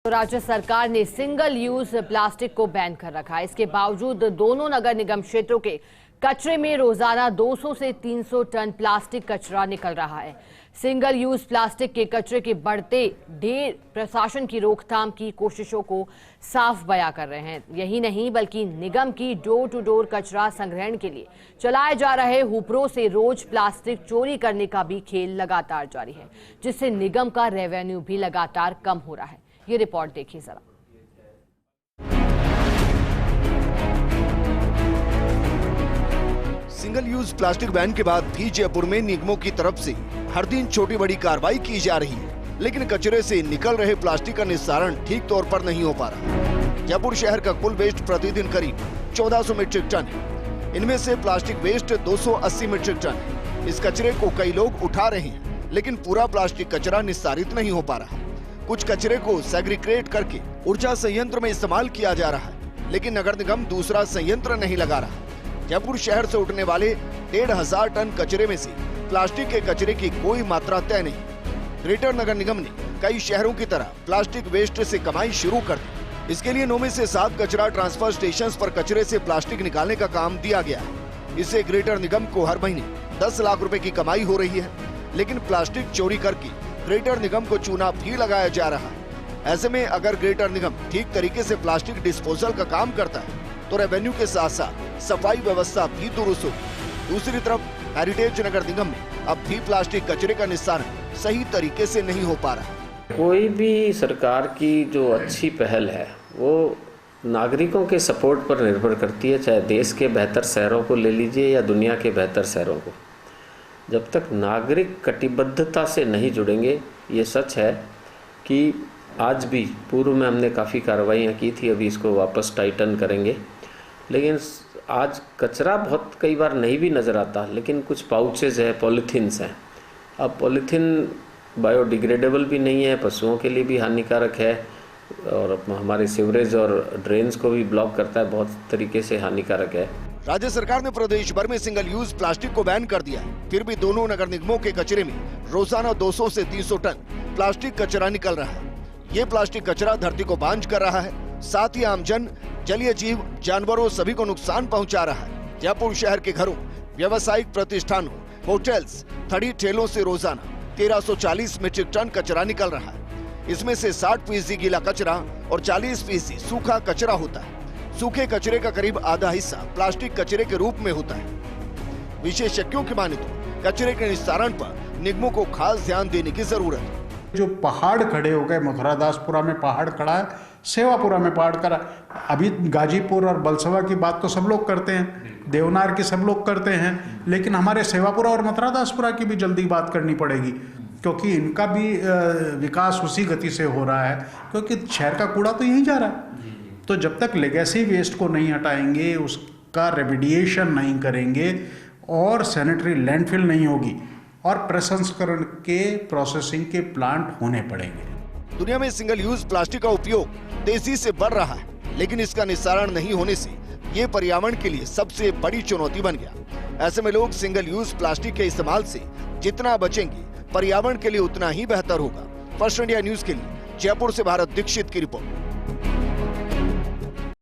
तो राज्य सरकार ने सिंगल यूज प्लास्टिक को बैन कर रखा है। इसके बावजूद दोनों नगर निगम क्षेत्रों के कचरे में रोजाना 200 से 300 टन प्लास्टिक कचरा निकल रहा है। सिंगल यूज प्लास्टिक के कचरे के बढ़ते ढेर प्रशासन की रोकथाम की कोशिशों को साफ बयां कर रहे हैं। यही नहीं बल्कि निगम की डोर टू डोर कचरा संग्रहण के लिए चलाए जा रहे हुपरों से रोज प्लास्टिक चोरी करने का भी खेल लगातार जारी है, जिससे निगम का रेवेन्यू भी लगातार कम हो रहा है। ये रिपोर्ट देखिए जरा। सिंगल यूज प्लास्टिक बैन के बाद भी जयपुर में निगमों की तरफ से हर दिन छोटी बड़ी कार्रवाई की जा रही है, लेकिन कचरे से निकल रहे प्लास्टिक का निस्तारण ठीक तौर पर नहीं हो पा रहा। जयपुर शहर का कुल वेस्ट प्रतिदिन करीब 1400 मीट्रिक टन है। इनमें से प्लास्टिक वेस्ट 280 मीट्रिक टन है। इस कचरे को कई लोग उठा रहे हैं, लेकिन पूरा प्लास्टिक कचरा निस्तारित नहीं हो पा रहा। कुछ कचरे को सेग्रीगेट करके ऊर्जा संयंत्र में इस्तेमाल किया जा रहा है, लेकिन नगर निगम दूसरा संयंत्र नहीं लगा रहा। जयपुर शहर से उठने वाले 1500 टन कचरे में से प्लास्टिक के कचरे की कोई मात्रा तय नहीं। ग्रेटर नगर निगम ने कई शहरों की तरह प्लास्टिक वेस्ट से कमाई शुरू कर दी। इसके लिए 9 में से 7 कचरा ट्रांसफर स्टेशंस पर कचरे से प्लास्टिक निकालने का काम दिया गया है। इससे ग्रेटर निगम को हर महीने 10 लाख रुपए की कमाई हो रही है, लेकिन प्लास्टिक चोरी करके ग्रेटर निगम को चूना भी लगाया जा रहा है। ऐसे में अगर ग्रेटर निगम ठीक तरीके से प्लास्टिक डिस्पोजल का काम करता है तो रेवेन्यू के साथ साथ सफाई व्यवस्था भी दुरुस्त होगी। दूसरी तरफ हेरिटेज नगर निगम में अब भी प्लास्टिक कचरे का निस्तारण सही तरीके से नहीं हो पा रहा। कोई भी सरकार की जो अच्छी पहल है वो नागरिकों के सपोर्ट पर निर्भर करती है, चाहे देश के बेहतर शहरों को ले लीजिए या दुनिया के बेहतर शहरों को। जब तक नागरिक कटिबद्धता से नहीं जुड़ेंगे, ये सच है कि आज भी पूर्व में हमने काफ़ी कार्रवाइयाँ की थी, अभी इसको वापस टाइटन करेंगे, लेकिन आज कचरा बहुत कई बार नहीं भी नज़र आता, लेकिन कुछ पाउचेज है, पॉलीथीन्स हैं। अब पॉलीथीन बायोडिग्रेडेबल भी नहीं है, पशुओं के लिए भी हानिकारक है और हमारे सीवरेज और ड्रेन्स को भी ब्लॉक करता है, बहुत तरीके से हानिकारक है। राज्य सरकार ने प्रदेश भर में सिंगल यूज प्लास्टिक को बैन कर दिया है, फिर भी दोनों नगर निगमों के कचरे में रोजाना 200 से 300 टन प्लास्टिक कचरा निकल रहा है। ये प्लास्टिक कचरा धरती को बांझ कर रहा है, साथ ही आमजन, जलीय जीव, जानवरों सभी को नुकसान पहुंचा रहा है। जयपुर शहर के घरों, व्यावसायिक प्रतिष्ठानों, होटल्स, खड़ी ठेलों से रोजाना 1340 मीट्रिक टन कचरा निकल रहा है। इसमें से 60% गीला कचरा और 40% सूखा कचरा होता है। सूखे कचरे का करीब आधा हिस्सा प्लास्टिक कचरे के रूप में होता है। विशेषज्ञों की माने तो कचरे के निस्तारण पर निगमों को खास ध्यान देने की जरूरत है। जो पहाड़ खड़े हो गए, मथुरादासपुरा में पहाड़ खड़ा है, सेवापुरा में पहाड़ खड़ा है। अभी गाजीपुर और बलसवा की बात तो सब लोग करते हैं, देवनार की सब लोग करते हैं, लेकिन हमारे सेवापुरा और मथुरादासपुरा की भी जल्दी बात करनी पड़ेगी, क्योंकि इनका भी विकास उसी गति से हो रहा है, क्योंकि शहर का कूड़ा तो यहीं जा रहा है। तो जब तक लेगेसी वेस्ट को नहीं हटाएंगे, उसका रेमिडिएशन नहीं करेंगे और सैनिटरी लैंडफिल नहीं होगी और प्रसंस्करण के प्रोसेसिंग के प्लांट होने पड़ेंगे। दुनिया में सिंगल यूज प्लास्टिक का उपयोग तेजी से बढ़ रहा है, लेकिन इसका निस्तारण नहीं होने से ये पर्यावरण के लिए सबसे बड़ी चुनौती बन गया। ऐसे में लोग सिंगल यूज प्लास्टिक के इस्तेमाल से जितना बचेंगे, पर्यावरण के लिए उतना ही बेहतर होगा। फर्स्ट इंडिया न्यूज के लिए जयपुर से भारत दीक्षित की रिपोर्ट।